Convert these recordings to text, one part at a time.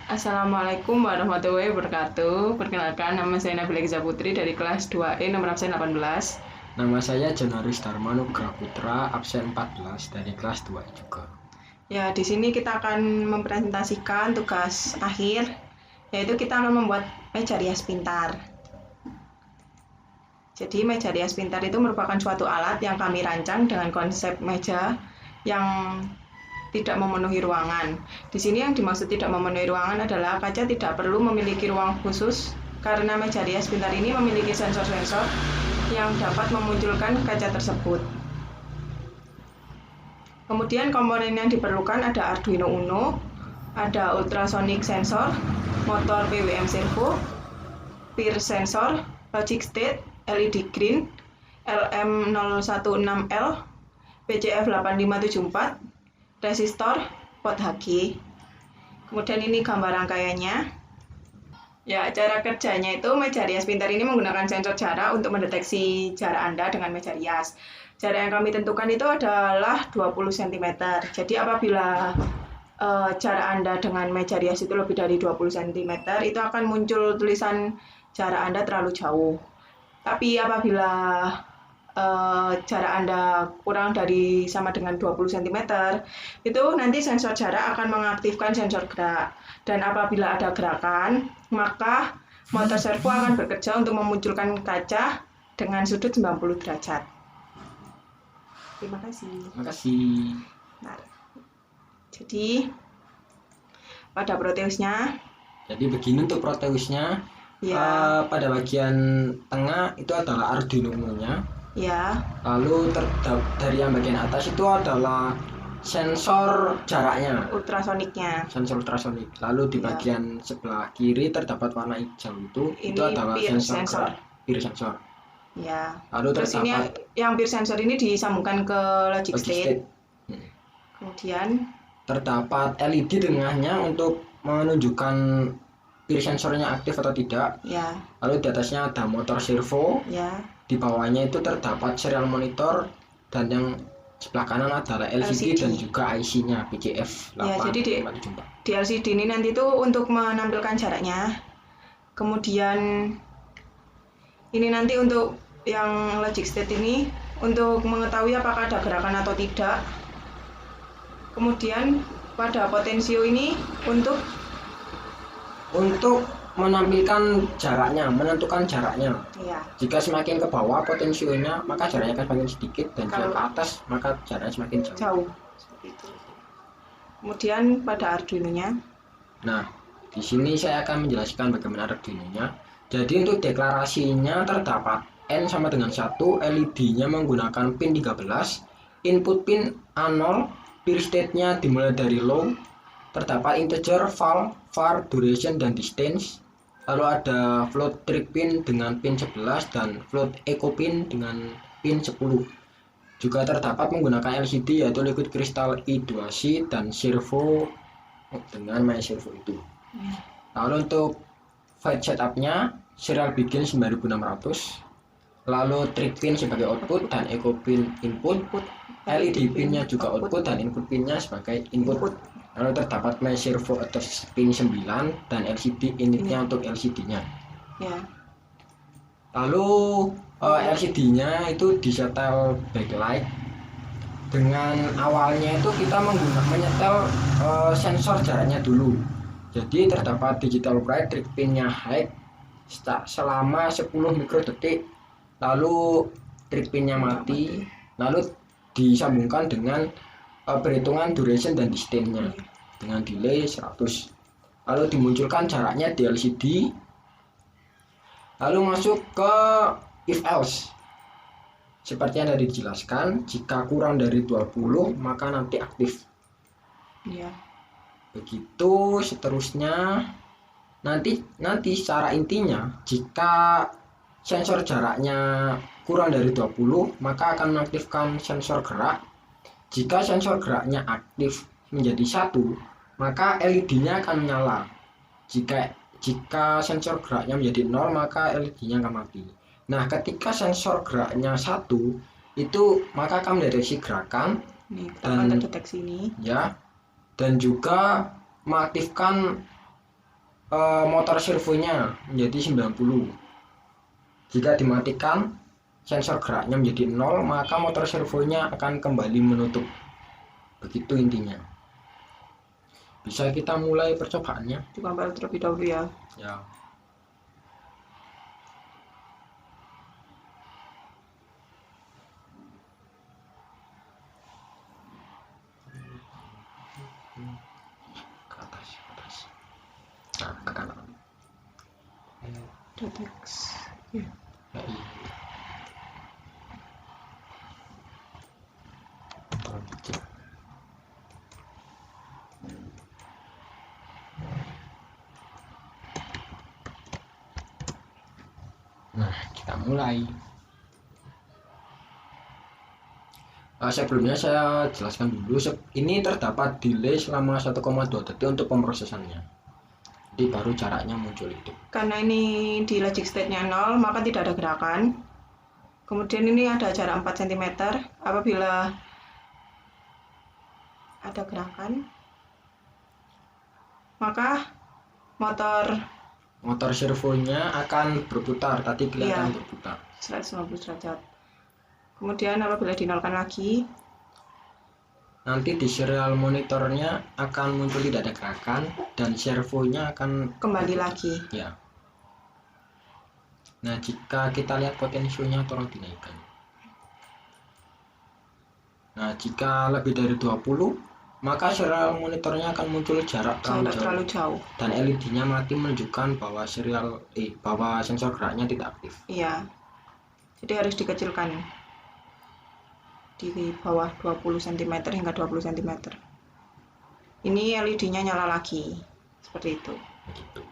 Assalamualaikum warahmatullahi wabarakatuh. Perkenalkan, nama saya Nabila Giza Putri dari kelas 2E nomor absen 18. Nama saya Jonaris Darmanugraha Putra, absen 14 dari kelas 2 juga. Ya, di sini kita akan mempresentasikan tugas akhir, yaitu kita akan membuat meja rias pintar. Jadi meja rias pintar itu merupakan suatu alat yang kami rancang dengan konsep meja yang tidak memenuhi ruangan. Di sini yang dimaksud tidak memenuhi ruangan adalah kaca tidak perlu memiliki ruang khusus karena meja rias pintar ini memiliki sensor-sensor yang dapat memunculkan kaca tersebut. Kemudian komponen yang diperlukan ada Arduino Uno, ada ultrasonic sensor, motor PWM servo, peer sensor, logic state, LED green, LM016L, PCF8574, resistor, pot HG. Kemudian ini gambar rangkaiannya. Ya, cara kerjanya itu meja rias pintar ini menggunakan sensor jarak untuk mendeteksi jarak Anda dengan meja rias. Jarak yang kami tentukan itu adalah 20 cm. Jadi apabila jarak Anda dengan meja rias itu lebih dari 20 cm, itu akan muncul tulisan jarak Anda terlalu jauh. Tapi apabila jarak Anda kurang dari sama dengan 20 cm, itu nanti sensor jarak akan mengaktifkan sensor gerak. Dan apabila ada gerakan, maka motor servo akan bekerja untuk memunculkan kaca dengan sudut 90 derajat. Terima kasih. Terima kasih. Nah, jadi pada Proteusnya, Jadi begini untuk Proteusnya. ya, Pada bagian tengah itu adalah Arduino Uno-nya. ya, Lalu dari yang bagian atas itu adalah sensor jaraknya, ultrasoniknya. sensor ultrasonik. Lalu di bagian sebelah kiri terdapat warna hijau itu Ini adalah peer sensor sensor. gerak, peer sensor. Ya. Lalu Terus ini terdapat yang peer sensor ini disambungkan ke logic logic state. state. Kemudian Terdapat LED di tengahnya untuk menunjukkan peer sensornya aktif atau tidak. ya, Lalu di atasnya ada motor servo. ya, Di bawahnya itu terdapat serial monitor, dan yang sebelah kanan adalah LCD, dan juga IC-nya PCF ya. Jadi di LCD ini nanti tuh untuk menampilkan jaraknya. Kemudian ini nanti untuk yang logic state ini untuk mengetahui apakah ada gerakan atau tidak. Kemudian pada potensio ini untuk menampilkan jaraknya, menentukan jaraknya. ya, Jika semakin ke bawah potensionya, maka jaraknya akan semakin sedikit, dan jika Kalau- ke atas, maka jaraknya semakin jauh. jauh. Seperti itu. Kemudian pada Arduino-nya, Nah, di sini saya akan menjelaskan bagaimana Arduino-nya. Jadi untuk deklarasinya terdapat N sama dengan 1, LED-nya menggunakan pin 13, input pin A0, peer state-nya dimulai dari low, terdapat integer, val, var, duration, dan distance. Lalu ada float trig pin dengan pin 11 dan float echo pin dengan pin 10. Juga terdapat menggunakan LCD yaitu liquid crystal I2C dan servo dengan my servo itu. Lalu untuk flight setupnya serial begin 9600, lalu trig pin sebagai output dan echo pin input, LED pinnya juga output dan input pinnya sebagai input. Lalu terdapat my servo atas pin 9 dan LCD initnya untuk LCD-nya. ya, Lalu LCD-nya itu disetel backlight. Dengan awalnya itu kita menyetel sensor jaraknya dulu. Jadi terdapat digital bright, trig pinnya high selama 10 mikrodetik, lalu trig pinnya mati, lalu disambungkan dengan perhitungan duration dan distance-nya dengan delay 100. Lalu dimunculkan jaraknya di LCD. Lalu masuk ke if else. Seperti yang tadi dijelaskan, jika kurang dari 20 maka nanti aktif. ya, Begitu seterusnya. Nanti secara intinya, jika sensor jaraknya kurang dari 20 maka akan mengaktifkan sensor gerak. Jika sensor geraknya aktif menjadi 1, maka LED-nya akan menyala. Jika sensor geraknya menjadi 0, maka LED-nya akan mati. Nah, ketika sensor geraknya 1 itu, maka akan mendeteksi gerakan. Kita akan terdeteksi ini. Ya, dan juga mengaktifkan motor servonya menjadi 90. Jika dimatikan sensor geraknya menjadi 0, maka motor servonya akan kembali menutup. Begitu intinya. Bisa kita mulai percobaannya. Digambar terlebih dahulu ya. Ya. Ke atas. Nah, ke kanan. Deteksi. Ya. Ya, iya. Nah, kita mulai. Sebelumnya saya jelaskan dulu, ini terdapat delay selama 1,2 detik untuk pemrosesannya. Jadi baru jaraknya muncul itu. Karena ini di logic state-nya 0, maka tidak ada gerakan. Kemudian ini ada jarak 4 cm. Apabila ada gerakan, maka motor servonya akan berputar. Tadi kelihatan Iya. berputar 150 derajat. Kemudian apabila dinolkan lagi, nanti di serial monitornya akan muncul tidak ada gerakan dan servonya akan kembali berputar. lagi. Ya. Nah, jika kita lihat potensionya tolong dinaikkan. Nah, jika lebih dari 20, maka serial monitornya akan muncul jarak Terlalu jauh. dan LED-nya mati menunjukkan bahwa bahwa sensor geraknya tidak aktif. Iya. Jadi harus dikecilkan di bawah 20 cm hingga 20 cm. Ini LED-nya nyala lagi. Seperti itu. Begitu.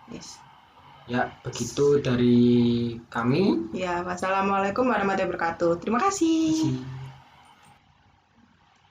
Yes. Ya, begitu dari kami. Ya, wassalamualaikum warahmatullahi wabarakatuh. Terima kasih. Terima kasih.